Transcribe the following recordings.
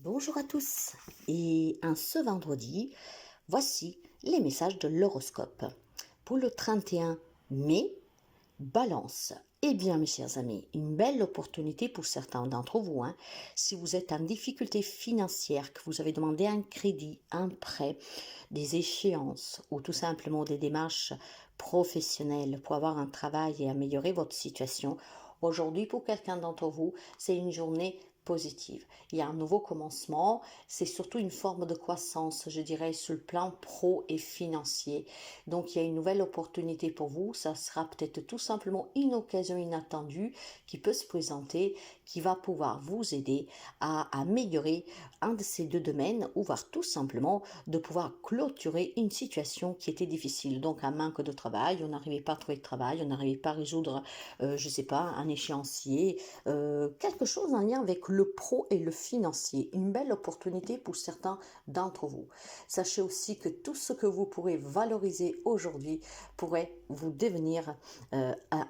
Bonjour à tous et ce vendredi, voici les messages de l'horoscope. Pour le 31 mai, Balance. Eh bien mes chers amis, une belle opportunité pour certains d'entre vous. Si vous êtes en difficulté financière, que vous avez demandé un crédit, un prêt, des échéances ou tout simplement des démarches professionnelles pour avoir un travail et améliorer votre situation, aujourd'hui pour quelqu'un d'entre vous, c'est une journée positive. Il y a un nouveau commencement, c'est surtout une forme de croissance, je dirais, sur le plan pro et financier. Donc il y a une nouvelle opportunité pour vous, ça sera peut-être tout simplement une occasion inattendue qui peut se présenter, qui va pouvoir vous aider à améliorer un de ces deux domaines ou voire tout simplement de pouvoir clôturer une situation qui était difficile. Donc un manque de travail, on n'arrivait pas à trouver de travail, on n'arrivait pas à résoudre, je ne sais pas, un échéancier, quelque chose en lien avec le pro et le financier. Une belle opportunité pour certains d'entre vous. Sachez aussi que tout ce que vous pourrez valoriser aujourd'hui pourrait vous devenir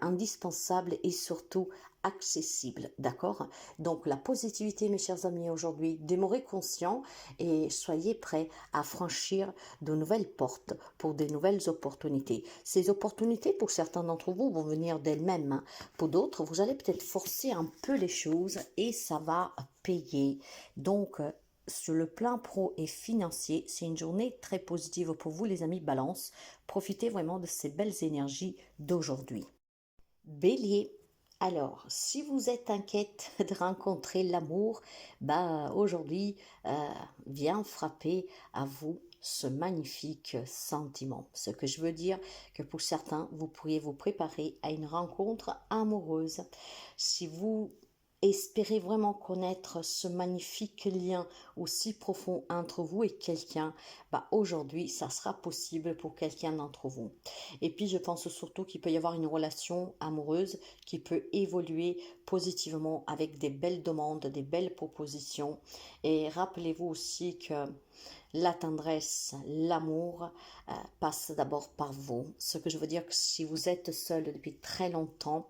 indispensable et surtout accessible, d'accord? Donc la positivité, mes chers amis, aujourd'hui, demeurez conscients et soyez prêts à franchir de nouvelles portes pour de nouvelles opportunités. Ces opportunités, pour certains d'entre vous, vont venir d'elles-mêmes. Pour d'autres, vous allez peut-être forcer un peu les choses et ça va payer. Donc, sur le plan pro et financier, c'est une journée très positive pour vous, les amis Balance. Profitez vraiment de ces belles énergies d'aujourd'hui. Bélier. Alors, si vous êtes inquiète de rencontrer l'amour, aujourd'hui vient frapper à vous ce magnifique sentiment. Ce que je veux dire que pour certains, vous pourriez vous préparer à une rencontre amoureuse. Si vous espérez vraiment connaître ce magnifique lien aussi profond entre vous et quelqu'un, aujourd'hui, ça sera possible pour quelqu'un d'entre vous. Et puis, je pense surtout qu'il peut y avoir une relation amoureuse qui peut évoluer positivement avec des belles demandes, des belles propositions. Et rappelez-vous aussi que la tendresse, l'amour passe d'abord par vous. Ce que je veux dire que si vous êtes seul depuis très longtemps,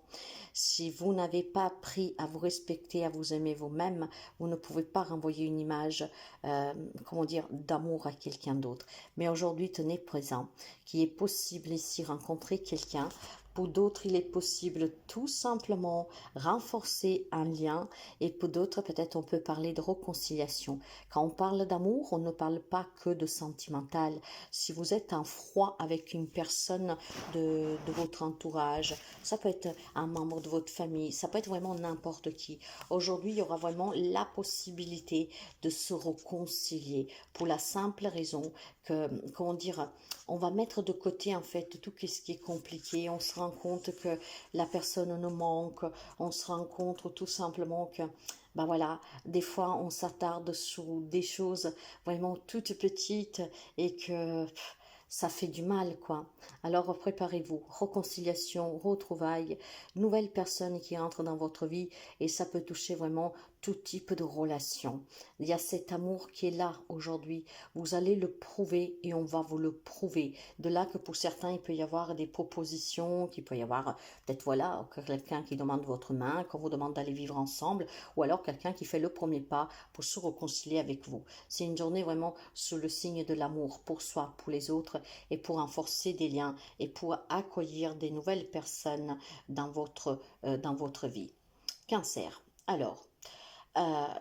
si vous n'avez pas appris à vous respecter, à vous aimer vous-même, vous ne pouvez pas renvoyer une image, d'amour à quelqu'un d'autre. Mais aujourd'hui, tenez présent qu'il est possible ici rencontrer quelqu'un. Pour d'autres, il est possible tout simplement renforcer un lien et pour d'autres, peut-être on peut parler de réconciliation. Quand on parle d'amour, on ne parle pas que de sentimental. Si vous êtes en froid avec une personne de votre entourage, ça peut être un membre de votre famille, ça peut être vraiment n'importe qui. Aujourd'hui, il y aura vraiment la possibilité de se réconcilier pour la simple raison que, on va mettre de côté en fait tout ce qui est compliqué. On se rend compte que la personne nous manque, on se rend compte tout simplement que des fois on s'attarde sur des choses vraiment toutes petites et que ça fait du mal, quoi. Alors préparez-vous, réconciliation, retrouvailles, nouvelles personnes qui entrent dans votre vie et ça peut toucher vraiment tout type de relation. Il y a cet amour qui est là aujourd'hui. Vous allez le prouver et on va vous le prouver. De là que pour certains, il peut y avoir des propositions, qu'il peut y avoir peut-être quelqu'un qui demande votre main, qu'on vous demande d'aller vivre ensemble, ou alors quelqu'un qui fait le premier pas pour se réconcilier avec vous. C'est une journée vraiment sous le signe de l'amour pour soi, pour les autres et pour renforcer des liens et pour accueillir des nouvelles personnes dans votre vie. Cancer. Alors,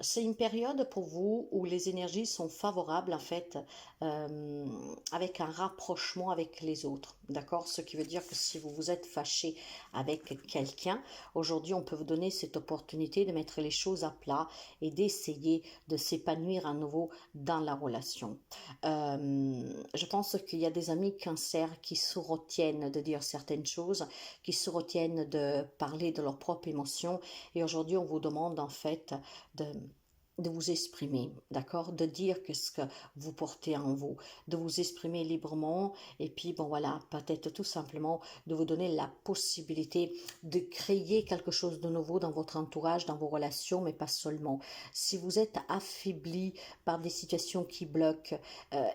c'est une période pour vous où les énergies sont favorables en fait euh, avec un rapprochement avec les autres, d'accord? Ce qui veut dire que si vous vous êtes fâché avec quelqu'un, aujourd'hui on peut vous donner cette opportunité de mettre les choses à plat et d'essayer de s'épanouir à nouveau dans la relation. Je pense qu'il y a des amis cancer qui se retiennent de dire certaines choses, qui se retiennent de parler de leurs propres émotions et aujourd'hui on vous demande en fait de, de vous exprimer, d'accord? De dire ce que vous portez en vous, de vous exprimer librement et puis peut-être tout simplement de vous donner la possibilité de créer quelque chose de nouveau dans votre entourage, dans vos relations, mais pas seulement. Si vous êtes affaibli par des situations qui bloquent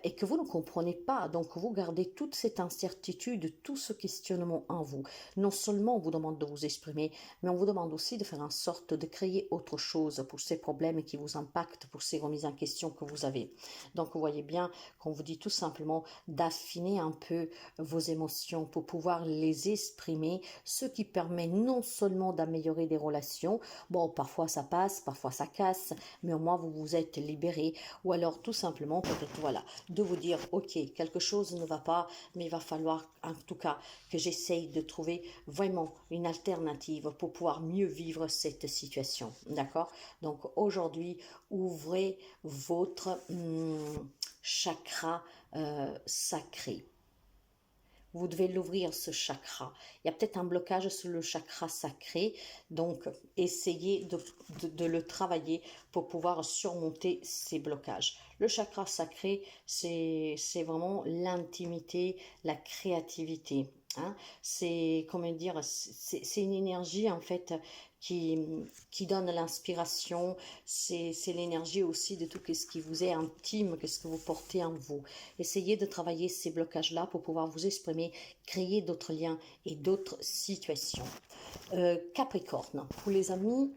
et que vous ne comprenez pas, donc vous gardez toute cette incertitude, tout ce questionnement en vous, non seulement on vous demande de vous exprimer, mais on vous demande aussi de faire en sorte de créer autre chose pour ces problèmes qui vous vous impacte pour ces remises en question que vous avez. Donc vous voyez bien qu'on vous dit tout simplement d'affiner un peu vos émotions pour pouvoir les exprimer, ce qui permet non seulement d'améliorer des relations, bon parfois ça passe, parfois ça casse, mais au moins vous vous êtes libéré, ou alors tout simplement peut-être voilà, de vous dire ok, quelque chose ne va pas, mais il va falloir en tout cas que j'essaye de trouver vraiment une alternative pour pouvoir mieux vivre cette situation, d'accord? Donc aujourd'hui, ouvrez votre chakra sacré. Vous devez l'ouvrir, ce chakra. Il y a peut-être un blocage sur le chakra sacré, donc essayez de le travailler pour pouvoir surmonter ces blocages. Le chakra sacré, c'est vraiment l'intimité, la créativité. Hein. C'est, comment dire, c'est une énergie en fait qui donne l'inspiration, c'est l'énergie aussi de tout ce qui vous est intime, ce que vous portez en vous. Essayez de travailler ces blocages-là pour pouvoir vous exprimer, créer d'autres liens et d'autres situations. Capricorne, pour les amis,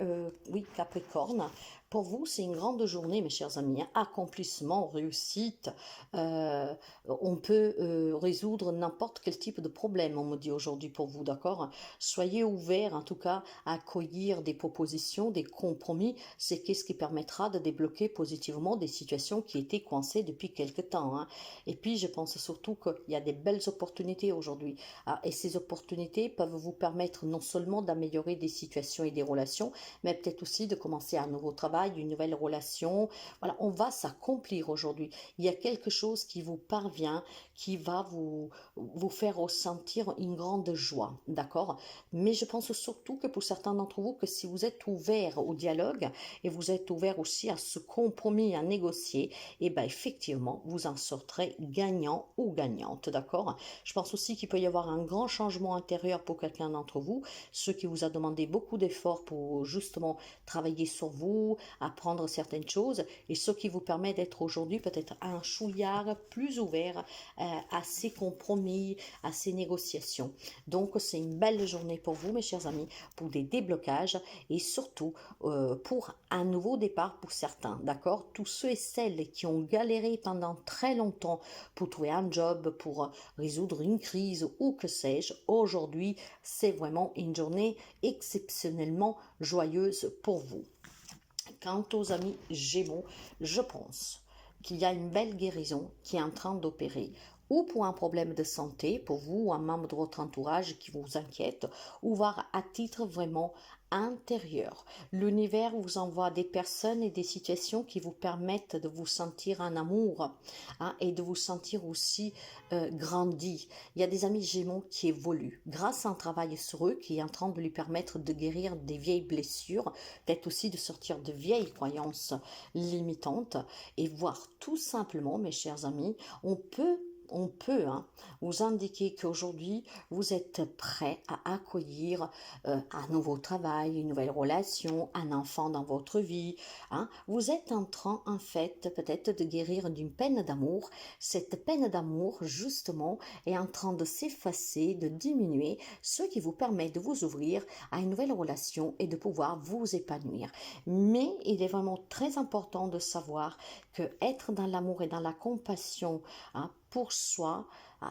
oui, Capricorne, pour vous, c'est une grande journée, mes chers amis. Hein. Accomplissement, réussite. On peut résoudre n'importe quel type de problème, on me dit aujourd'hui pour vous, d'accord? Soyez ouverts, en tout cas, à accueillir des propositions, des compromis. C'est ce qui permettra de débloquer positivement des situations qui étaient coincées depuis quelque temps. Hein. Et puis, je pense surtout qu'il y a des belles opportunités aujourd'hui. Ah, et ces opportunités peuvent vous permettre non seulement d'améliorer des situations et des relations, mais peut-être aussi de commencer un nouveau travail, une nouvelle relation. Voilà, on va s'accomplir aujourd'hui. Il y a quelque chose qui vous parvient, qui va vous faire ressentir une grande joie, d'accord? Mais je pense surtout que pour certains d'entre vous, que si vous êtes ouvert au dialogue et vous êtes ouvert aussi à ce compromis, à négocier, et bien effectivement, vous en sortirez gagnant ou gagnante, d'accord? Je pense aussi qu'il peut y avoir un grand changement intérieur pour quelqu'un d'entre vous, ce qui vous a demandé beaucoup d'efforts pour justement travailler sur vous, apprendre certaines choses, et ce qui vous permet d'être aujourd'hui peut-être un chouillard plus ouvert à ces compromis, à ces négociations. Donc c'est une belle journée pour vous, mes chers amis, pour des déblocages et surtout pour un nouveau départ pour certains, d'accord? Tous ceux et celles qui ont galéré pendant très longtemps pour trouver un job, pour résoudre une crise ou que sais-je, aujourd'hui, c'est vraiment une journée exceptionnellement joyeuse pour vous. Quant aux amis Gémeaux, je pense qu'il y a une belle guérison qui est en train d'opérer, ou pour un problème de santé, pour vous ou un membre de votre entourage qui vous inquiète, ou voir à titre vraiment intérieur. L'univers vous envoie des personnes et des situations qui vous permettent de vous sentir en amour, hein, et de vous sentir aussi grandi. Il y a des amis Gémeaux qui évoluent grâce à un travail sur eux qui est en train de lui permettre de guérir des vieilles blessures, peut-être aussi de sortir de vieilles croyances limitantes et voir tout simplement, mes chers amis, on peut vous indiquer qu'aujourd'hui, vous êtes prêt à accueillir un nouveau travail, une nouvelle relation, un enfant dans votre vie. Hein. Vous êtes en train, en fait, peut-être de guérir d'une peine d'amour. Cette peine d'amour, justement, est en train de s'effacer, de diminuer, ce qui vous permet de vous ouvrir à une nouvelle relation et de pouvoir vous épanouir. Mais il est vraiment très important de savoir que être dans l'amour et dans la compassion, hein, pour soi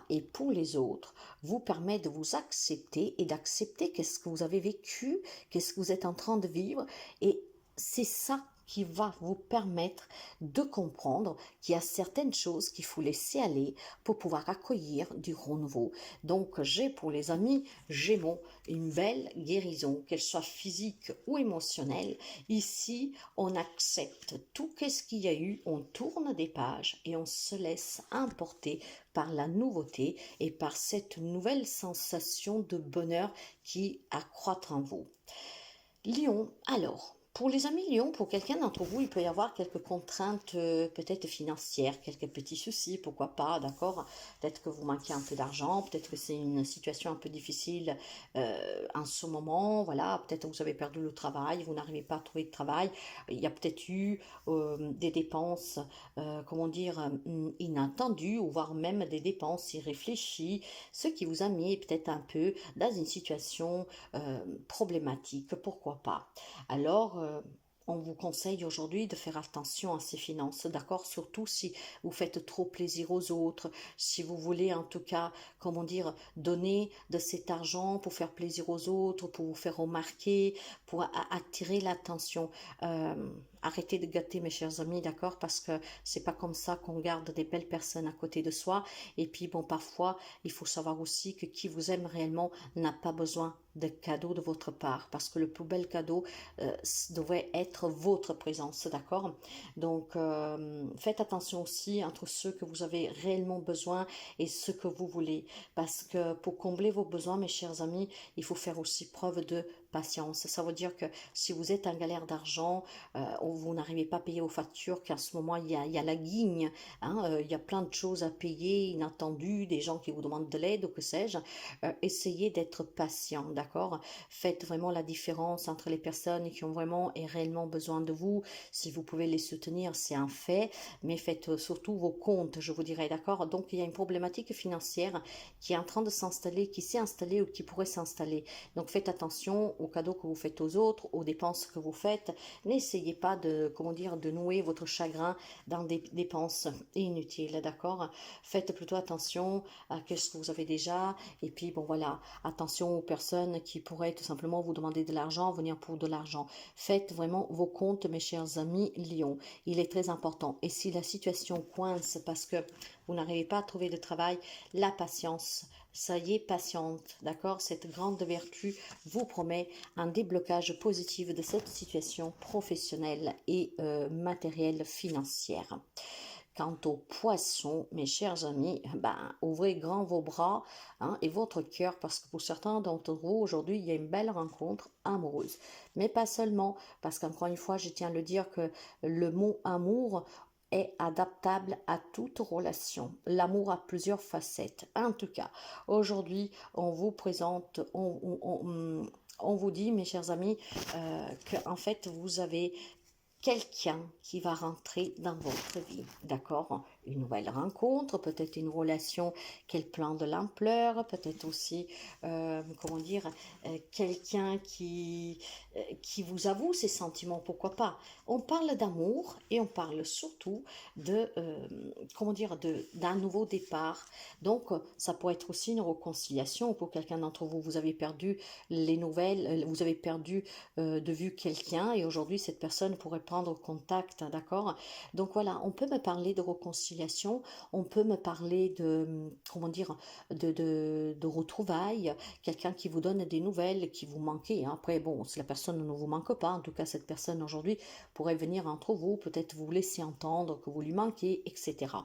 et pour les autres vous permet de vous accepter et d'accepter qu'est-ce que vous avez vécu, qu'est-ce que vous êtes en train de vivre, et c'est ça qui va vous permettre de comprendre qu'il y a certaines choses qu'il faut laisser aller pour pouvoir accueillir du renouveau. Donc j'ai pour les amis Gémeaux une belle guérison, qu'elle soit physique ou émotionnelle. Ici, on accepte tout ce qu'il y a eu, on tourne des pages et on se laisse emporter par la nouveauté et par cette nouvelle sensation de bonheur qui accroît en vous. Lion, alors, pour les amis Lion, pour quelqu'un d'entre vous, il peut y avoir quelques contraintes peut-être financières, quelques petits soucis, pourquoi pas, d'accord? Peut-être que vous manquez un peu d'argent, peut-être que c'est une situation un peu difficile en ce moment, voilà, peut-être que vous avez perdu le travail, vous n'arrivez pas à trouver de travail, il y a peut-être eu des dépenses, comment dire, inattendues, ou voire même des dépenses irréfléchies, ce qui vous a mis peut-être un peu dans une situation problématique, pourquoi pas. Alors, on vous conseille aujourd'hui de faire attention à ces finances, d'accord? Surtout si vous faites trop plaisir aux autres, si vous voulez en tout cas, comment dire, donner de cet argent pour faire plaisir aux autres, pour vous faire remarquer, pour attirer l'attention. Euh, Arrêtez de gâter mes chers amis, d'accord? Parce que c'est pas comme ça qu'on garde des belles personnes à côté de soi. Et puis bon, parfois, il faut savoir aussi que qui vous aime réellement n'a pas besoin de cadeaux de votre part, parce que le plus bel cadeau devrait être votre présence, d'accord? Donc, faites attention aussi entre ceux que vous avez réellement besoin et ceux que vous voulez, parce que pour combler vos besoins, mes chers amis, il faut faire aussi preuve de patience. Ça veut dire que si vous êtes en galère d'argent, ou vous n'arrivez pas à payer vos factures, qu'en ce moment il y a la guigne, hein, il y a plein de choses à payer, inattendues, des gens qui vous demandent de l'aide ou que sais-je, essayez d'être patient, d'accord? Faites vraiment la différence entre les personnes qui ont vraiment et réellement besoin de vous. Si vous pouvez les soutenir, c'est un fait, mais faites surtout vos comptes, je vous dirais, d'accord? Donc il y a une problématique financière qui est en train de s'installer, qui s'est installée ou qui pourrait s'installer. Donc faites attention aux cadeaux que vous faites aux autres, aux dépenses que vous faites. N'essayez pas de, comment dire, de nouer votre chagrin dans des dépenses inutiles, d'accord? Faites plutôt attention à ce que vous avez déjà, et puis bon voilà, attention aux personnes qui pourraient tout simplement vous demander de l'argent, venir pour de l'argent. Faites vraiment vos comptes, mes chers amis Lion. Il est très important. Et si la situation coince parce que vous n'arrivez pas à trouver de travail, la patience. Soyez patiente, d'accord? Cette grande vertu vous promet un déblocage positif de cette situation professionnelle et matérielle financière. Quant aux poissons, mes chers amis, ben, ouvrez grand vos bras, hein, et votre cœur, parce que pour certains d'entre vous, aujourd'hui, il y a une belle rencontre amoureuse. Mais pas seulement, parce qu'encore une fois, je tiens à le dire que le mot amour est adaptable à toute relation. L'amour a plusieurs facettes. En tout cas, aujourd'hui, on vous présente, on vous dit, mes chers amis, que en fait, vous avez quelqu'un qui va rentrer dans votre vie, d'accord? Une nouvelle rencontre, peut-être une relation qu'elle prend de l'ampleur, peut-être aussi, comment dire, quelqu'un qui vous avoue ses sentiments, pourquoi pas. On parle d'amour et on parle surtout de, comment dire, d'un nouveau départ. Donc, ça pourrait être aussi une réconciliation pour quelqu'un d'entre vous. Vous avez perdu les nouvelles, vous avez perdu de vue quelqu'un et aujourd'hui, cette personne pourrait prendre contact, d'accord? Donc voilà, on peut me parler de réconciliation, on peut me parler de, comment dire, de retrouvailles, quelqu'un qui vous donne des nouvelles, qui vous manquait. Après, bon, si la personne ne vous manque pas, en tout cas, cette personne aujourd'hui pourrait venir entre vous, peut-être vous laisser entendre que vous lui manquez, etc.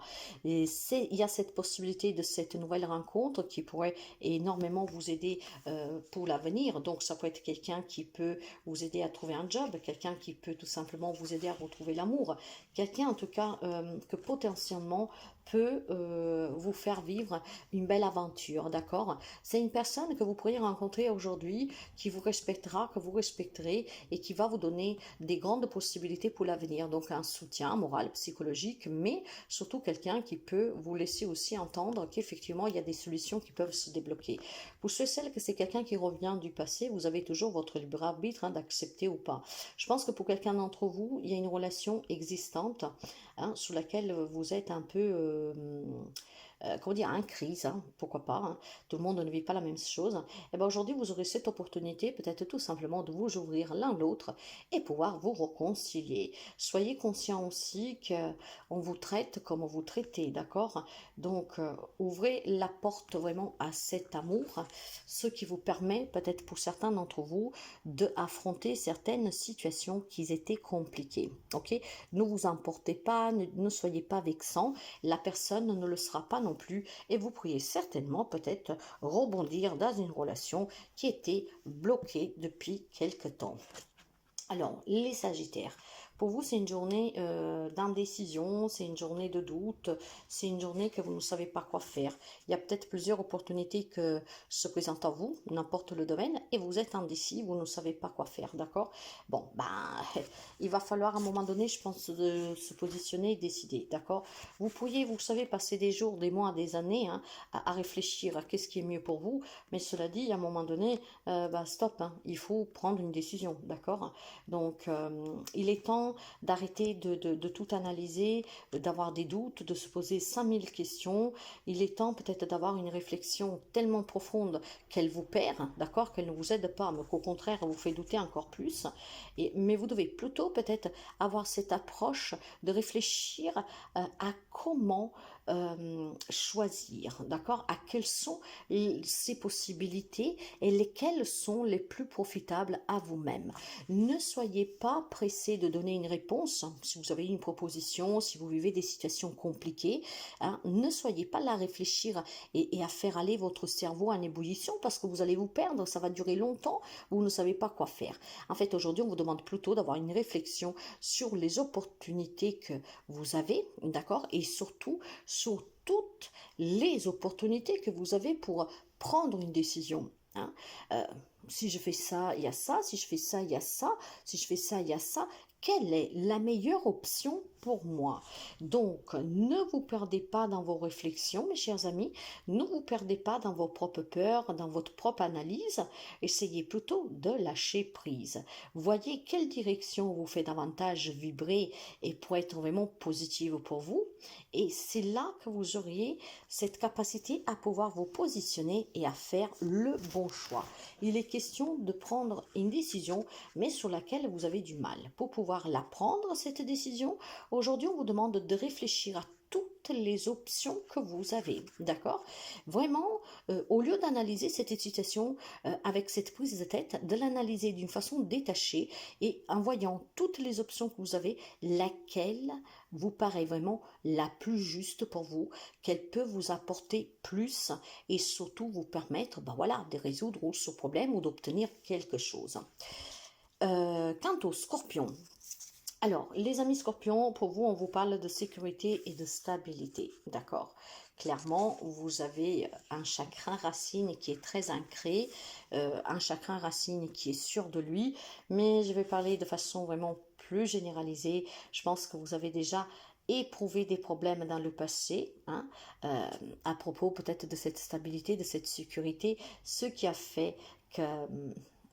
Et il y a cette possibilité de cette nouvelle rencontre qui pourrait énormément vous aider pour l'avenir. Donc, ça peut être quelqu'un qui peut vous aider à trouver un job, quelqu'un qui peut tout simplement vous aider à retrouver l'amour, quelqu'un en tout cas que potentiellement peut vous faire vivre une belle aventure, d'accord? C'est une personne que vous pourriez rencontrer aujourd'hui, qui vous respectera, que vous respecterez et qui va vous donner des grandes possibilités pour l'avenir, donc un soutien moral, psychologique, mais surtout quelqu'un qui peut vous laisser aussi entendre qu'effectivement il y a des solutions qui peuvent se débloquer. Pour ceux et celles que c'est quelqu'un qui revient du passé, vous avez toujours votre libre arbitre, hein, d'accepter ou pas. Je pense que pour quelqu'un d'entre vous, il y a une relation existante, hein, sous laquelle vous êtes un peu, comment dire, en crise, hein, pourquoi pas, hein, tout le monde ne vit pas la même chose. Et bien aujourd'hui, vous aurez cette opportunité peut-être tout simplement de vous ouvrir l'un l'autre et pouvoir vous réconcilier. Soyez conscient aussi qu'on vous traite comme vous traitez, d'accord? Donc, ouvrez la porte vraiment à cet amour, ce qui vous permet peut-être pour certains d'entre vous de affronter certaines situations qui étaient compliquées. Ok? Ne vous emportez pas, ne soyez pas vexant. La personne ne le sera pas non plus et vous pourriez certainement peut-être rebondir dans une relation qui était bloquée depuis quelque temps. Alors, les Sagittaires, Pour vous, c'est une journée d'indécision, c'est une journée de doute, c'est une journée que vous ne savez pas quoi faire. Il y a peut-être plusieurs opportunités que se présentent à vous, n'importe le domaine, et vous êtes indécis, vous ne savez pas quoi faire, d'accord? Bon, ben, il va falloir à un moment donné, je pense, de se positionner et décider, d'accord? Vous pourriez, vous savez, passer des jours, des mois, des années hein, à réfléchir à qu'est-ce qui est mieux pour vous, mais cela dit, à un moment donné, stop, hein, il faut prendre une décision, d'accord? Donc, il est temps d'arrêter de tout analyser, d'avoir des doutes, de se poser 5000 questions. Il est temps peut-être d'avoir une réflexion tellement profonde qu'elle vous perd, d'accord, qu'elle ne vous aide pas, mais qu'au contraire, vous fait douter encore plus. Mais vous devez plutôt peut-être avoir cette approche de réfléchir à comment choisir, d'accord, à quelles sont ces possibilités et lesquelles sont les plus profitables à vous-même. Ne soyez pas pressé de donner une réponse si vous avez une proposition, si vous vivez des situations compliquées. Hein, ne soyez pas là à réfléchir et à faire aller votre cerveau en ébullition parce que vous allez vous perdre, ça va durer longtemps, vous ne savez pas quoi faire. En fait, aujourd'hui, on vous demande plutôt d'avoir une réflexion sur les opportunités que vous avez, d'accord, et surtout sur toutes les opportunités que vous avez pour prendre une décision. Hein. Si je fais ça, il y a ça, si je fais ça, il y a ça, si je fais ça, il y a ça. Quelle est la meilleure option pour moi? Donc, ne vous perdez pas dans vos réflexions, mes chers amis, ne vous perdez pas dans vos propres peurs, dans votre propre analyse, essayez plutôt de lâcher prise. Voyez quelle direction vous fait davantage vibrer et pour être vraiment positive pour vous, et c'est là que vous auriez cette capacité à pouvoir vous positionner et à faire le bon choix. Il est question de prendre une décision, mais sur laquelle vous avez du mal. Pour pouvoir la prendre, cette décision, aujourd'hui, on vous demande de réfléchir à toutes les options que vous avez, d'accord? Vraiment, au lieu d'analyser cette situation avec cette prise de tête, de l'analyser d'une façon détachée et en voyant toutes les options que vous avez, laquelle vous paraît vraiment la plus juste pour vous, qu'elle peut vous apporter plus et surtout vous permettre voilà, de résoudre ce problème ou d'obtenir quelque chose. Quant aux scorpions, alors, les amis scorpions, pour vous, on vous parle de sécurité et de stabilité, d'accord? Clairement, vous avez un chakra racine qui est très ancré, un chakra racine qui est sûr de lui, mais je vais parler de façon vraiment plus généralisée. Je pense que vous avez déjà éprouvé des problèmes dans le passé, hein, à propos peut-être de cette stabilité, de cette sécurité, ce qui a fait que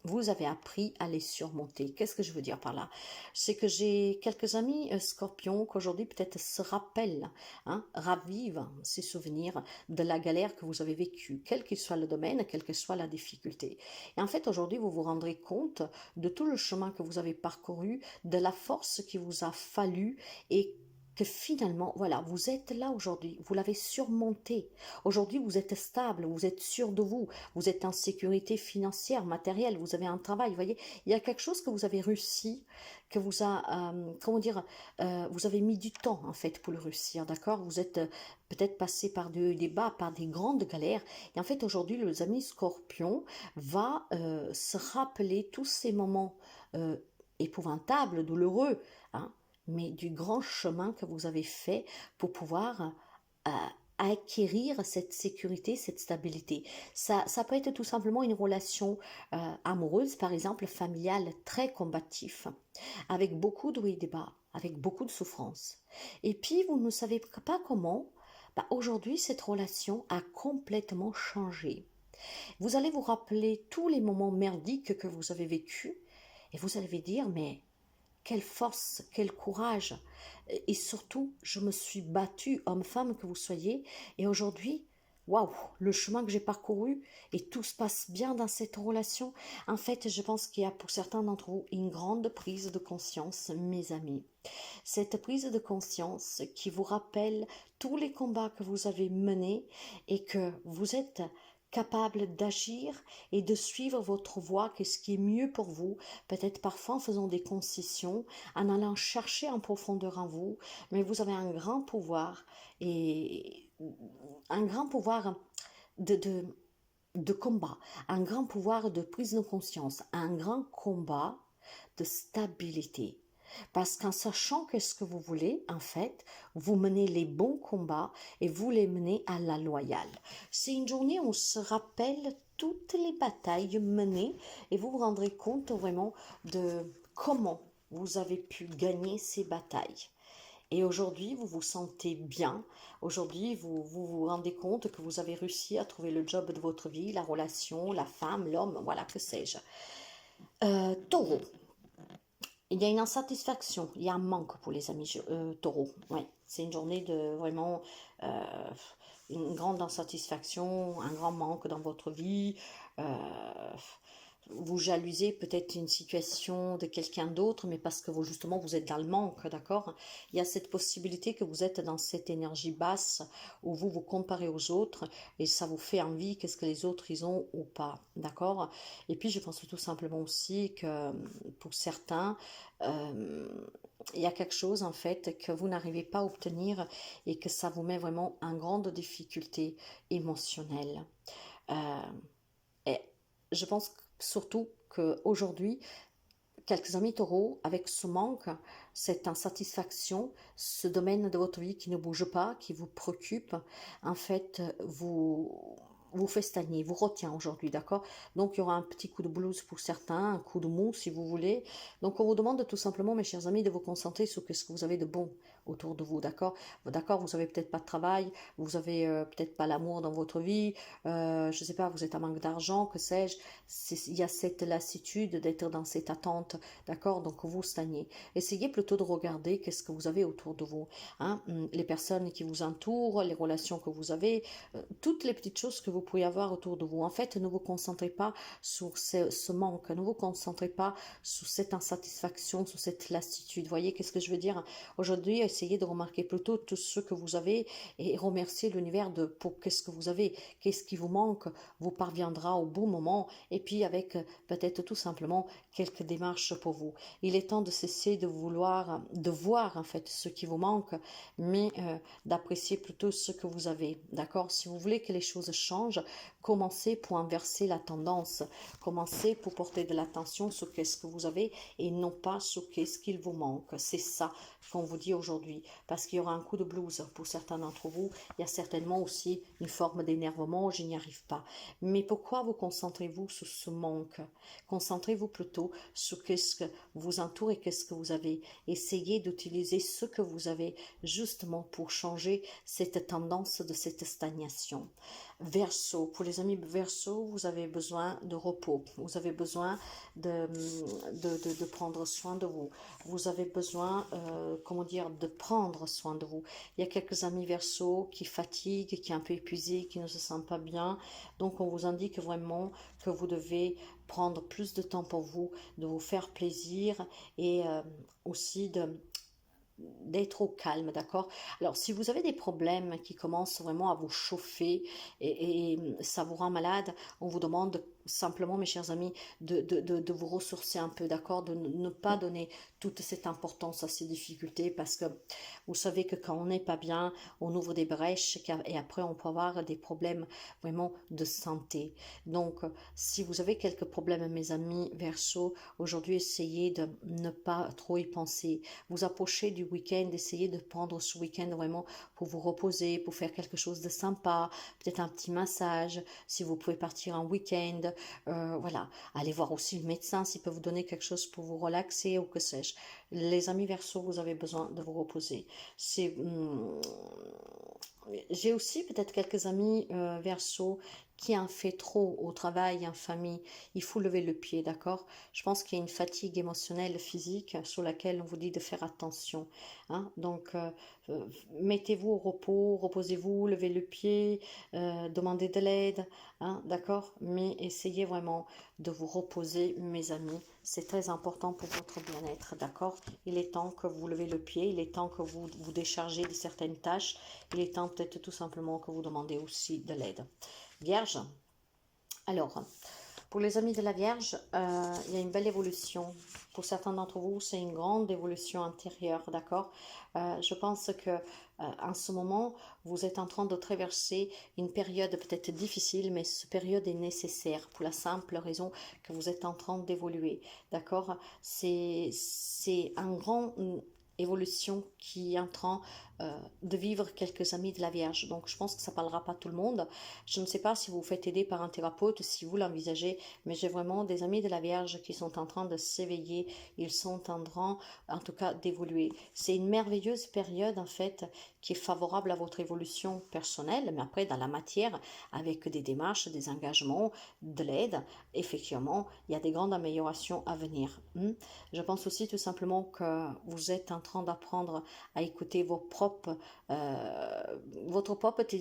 vous avez appris à les surmonter. Qu'est-ce que je veux dire par là? C'est que j'ai quelques amis scorpions qu'aujourd'hui peut-être se rappellent, hein, ravivent ces souvenirs de la galère que vous avez vécue, quel qu'il soit le domaine, quelle que soit la difficulté. Et en fait, aujourd'hui, vous vous rendrez compte de tout le chemin que vous avez parcouru, de la force qui vous a fallu et que finalement, voilà, vous êtes là aujourd'hui, vous l'avez surmonté. Aujourd'hui, vous êtes stable, vous êtes sûr de vous, vous êtes en sécurité financière, matérielle, vous avez un travail, vous voyez, il y a quelque chose que vous avez réussi, que vous a, comment dire, vous avez mis du temps en fait pour le réussir, d'accord? Vous êtes peut-être passé par des bas, par des grandes galères, et en fait aujourd'hui, les amis Scorpion va se rappeler tous ces moments épouvantables, douloureux, hein, mais du grand chemin que vous avez fait pour pouvoir euh, acquérir cette sécurité, cette stabilité. Ça peut être tout simplement une relation amoureuse, par exemple familiale, très combatif, avec beaucoup de hauts et de bas, avec beaucoup de souffrance. Et puis, vous ne savez pas comment, aujourd'hui, cette relation a complètement changé. Vous allez vous rappeler tous les moments merdiques que vous avez vécus et vous allez dire, mais quelle force, quel courage. Et surtout, je me suis battue, homme-femme que vous soyez, et aujourd'hui, waouh, le chemin que j'ai parcouru, et tout se passe bien dans cette relation. En fait, je pense qu'il y a pour certains d'entre vous une grande prise de conscience, mes amis. Cette prise de conscience qui vous rappelle tous les combats que vous avez menés et que vous êtes capable d'agir et de suivre votre voie, qu'est-ce qui est mieux pour vous, peut-être parfois en faisant des concessions, en allant chercher en profondeur en vous, mais vous avez un grand pouvoir et un grand pouvoir de, de, de combat, un grand pouvoir de prise de conscience, un grand combat de stabilité. Parce qu'en sachant qu'est-ce que vous voulez, en fait, vous menez les bons combats et vous les menez à la loyale. C'est une journée où on se rappelle toutes les batailles menées et vous vous rendrez compte vraiment de comment vous avez pu gagner ces batailles. Et aujourd'hui, vous vous sentez bien. Aujourd'hui, vous rendez compte que vous avez réussi à trouver le job de votre vie, la relation, la femme, l'homme, voilà, que sais-je. Taureau, il y a une insatisfaction, il y a un manque pour les amis taureaux. Ouais, c'est une journée de vraiment euh, une grande insatisfaction, un grand manque dans votre vie. Euh, vous jalousez peut-être une situation de quelqu'un d'autre, mais parce que vous, justement, vous êtes dans le manque, d'accord? Il y a cette possibilité que vous êtes dans cette énergie basse où vous vous comparez aux autres et ça vous fait envie qu'est-ce que les autres ils ont ou pas, d'accord? Et puis je pense tout simplement aussi que pour certains, euh, il y a quelque chose en fait que vous n'arrivez pas à obtenir et que ça vous met vraiment en grande difficulté émotionnelle. Euh, et je pense surtout qu'aujourd'hui, quelques amis taureaux, avec ce manque, cette insatisfaction, ce domaine de votre vie qui ne bouge pas, qui vous préoccupe, en fait, vous fait stagner, vous retient aujourd'hui, d'accord? Donc il y aura un petit coup de blues pour certains, un coup de mou si vous voulez. Donc on vous demande tout simplement, mes chers amis, de vous concentrer sur ce que vous avez de bon autour de vous, d'accord? D'accord, vous avez peut-être pas de travail, vous avez peut-être pas l'amour dans votre vie, je sais pas, vous êtes en manque d'argent, que sais-je, il y a cette lassitude d'être dans cette attente, d'accord? Donc vous stagnez. Essayez plutôt de regarder qu'est-ce que vous avez autour de vous, hein? Les personnes qui vous entourent, les relations que vous avez, toutes les petites choses que vous pouvez avoir autour de vous. En fait, ne vous concentrez pas sur ce manque, ne vous concentrez pas sur cette insatisfaction, sur cette lassitude. Voyez, qu'est-ce que je veux dire? Aujourd'hui, essayez de remarquer plutôt tout ce que vous avez et remercier l'univers pour qu'est-ce que vous avez, qu'est-ce qui vous manque, vous parviendra au bon moment et puis avec peut-être tout simplement quelques démarches pour vous. Il est temps de cesser de vouloir, de voir en fait ce qui vous manque, mais d'apprécier plutôt ce que vous avez. D'accord? Si vous voulez que les choses changent, commencez pour inverser la tendance. Commencez pour porter de l'attention sur qu'est-ce que vous avez et non pas sur qu'est-ce qu'il vous manque. C'est ça qu'on vous dit aujourd'hui. Parce qu'il y aura un coup de blues pour certains d'entre vous. Il y a certainement aussi une forme d'énervement. Je n'y arrive pas. Mais pourquoi vous concentrez-vous sur ce manque? Concentrez-vous plutôt sur qu'est-ce que vous entoure et qu'est-ce que vous avez. Essayez d'utiliser ce que vous avez justement pour changer cette tendance de cette stagnation. Verseau, pour les amis Verseau, vous avez besoin de repos, vous avez besoin de prendre soin de vous, vous avez besoin, comment dire, de prendre soin de vous. Il y a quelques amis Verseau qui fatiguent, qui sont un peu épuisés, qui ne se sentent pas bien, donc on vous indique vraiment que vous devez prendre plus de temps pour vous, de vous faire plaisir et aussi d'être au calme, d'accord? Alors, si vous avez des problèmes qui commencent vraiment à vous chauffer et ça vous rend malade, on vous demande simplement, mes chers amis, de vous ressourcer un peu, d'accord? De ne pas donner toute cette importance à ces difficultés parce que vous savez que quand on n'est pas bien, on ouvre des brèches et après on peut avoir des problèmes vraiment de santé. Donc, si vous avez quelques problèmes, mes amis Verseau, aujourd'hui, essayez de ne pas trop y penser. Vous approchez du week-end, essayez de prendre ce week-end vraiment pour vous reposer, pour faire quelque chose de sympa, peut-être un petit massage, si vous pouvez partir en week-end, voilà. Allez voir aussi le médecin s'il peut vous donner quelque chose pour vous relaxer ou que sais-je. Les amis Verseau, vous avez besoin de vous reposer. J'ai aussi peut-être quelques amis Verseau qui en fait trop au travail, en famille. Il faut lever le pied, d'accord? Je pense qu'il y a une fatigue émotionnelle, physique, sur laquelle on vous dit de faire attention, hein? Donc, mettez-vous au repos, reposez-vous, levez le pied, demandez de l'aide, hein? D'accord? Mais essayez vraiment de vous reposer, mes amis. C'est très important pour votre bien-être, d'accord? Il est temps que vous levez le pied, il est temps que vous vous déchargez de certaines tâches, il est temps peut-être tout simplement que vous demandez aussi de l'aide. Vierge, alors, Pour les amis de la Vierge, il y a une belle évolution. Pour certains d'entre vous, c'est une grande évolution intérieure, d'accord? Je pense que en ce moment, vous êtes en train de traverser une période peut-être difficile, mais cette période est nécessaire pour la simple raison que vous êtes en train d'évoluer, d'accord? C'est un grand évolution qui est en train de vivre quelques amis de la Vierge. Donc je pense que ça parlera pas à tout le monde. Je ne sais pas si vous vous faites aider par un thérapeute, si vous l'envisagez, mais j'ai vraiment des amis de la Vierge qui sont en train de s'éveiller, ils sont en train, en tout cas, d'évoluer. C'est une merveilleuse période, en fait, qui est favorable à votre évolution personnelle, mais après, dans la matière, avec des démarches, des engagements, de l'aide, effectivement, il y a des grandes améliorations à venir. Je pense aussi tout simplement que vous êtes en train d'apprendre à écouter votre propre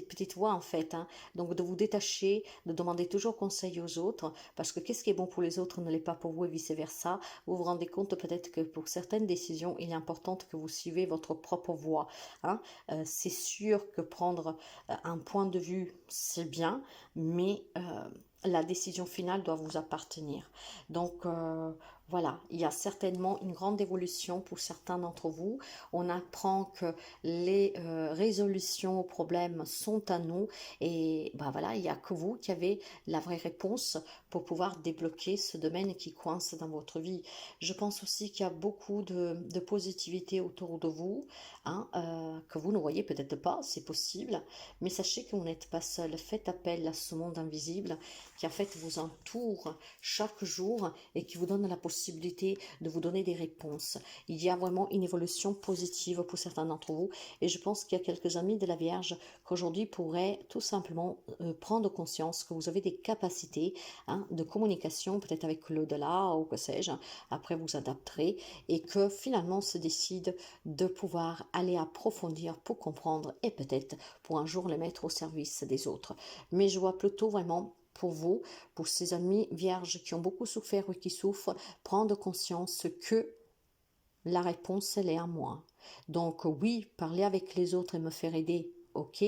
petite voix, en fait, hein. Donc de vous détacher, de demander toujours conseil aux autres, parce que qu'est-ce qui est bon pour les autres ne l'est pas pour vous et vice-versa. Vous vous rendez compte peut-être que pour certaines décisions, il est important que vous suivez votre propre voie, hein. C'est sûr que prendre un point de vue, c'est bien, mais la décision finale doit vous appartenir. Donc voilà, il y a certainement une grande évolution pour certains d'entre vous. On apprend que les résolutions aux problèmes sont à nous et bah voilà, il n'y a que vous qui avez la vraie réponse pour pouvoir débloquer ce domaine qui coince dans votre vie. Je pense aussi qu'il y a beaucoup de positivité autour de vous, hein, que vous ne voyez peut-être pas, c'est possible, mais sachez que vous n'êtes pas seul. Faites appel à ce monde invisible qui en fait vous entoure chaque jour et qui vous donne la possibilité de vous donner des réponses. Il y a vraiment une évolution positive pour certains d'entre vous et je pense qu'il y a quelques amis de la Vierge qu'aujourd'hui pourraient tout simplement prendre conscience que vous avez des capacités, hein, de communication, peut-être avec l'au-delà ou que sais-je, après vous adapterez et que finalement se décide de pouvoir aller approfondir pour comprendre et peut-être pour un jour les mettre au service des autres. Mais je vois plutôt vraiment pour vous, pour ces amis vierges qui ont beaucoup souffert ou qui souffrent, prendre conscience que la réponse, elle est à moi. Donc oui, parler avec les autres et me faire aider, ok,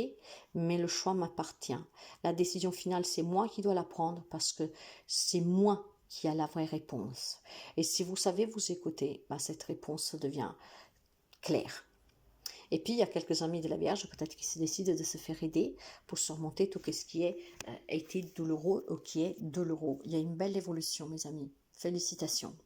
mais le choix m'appartient. La décision finale, c'est moi qui dois la prendre parce que c'est moi qui a la vraie réponse. Et si vous savez vous écouter, bah, cette réponse devient claire. Et puis, il y a quelques amis de la Vierge, peut-être qui se décident de se faire aider pour surmonter tout ce qui a été douloureux ou qui est douloureux. Il y a une belle évolution, mes amis. Félicitations.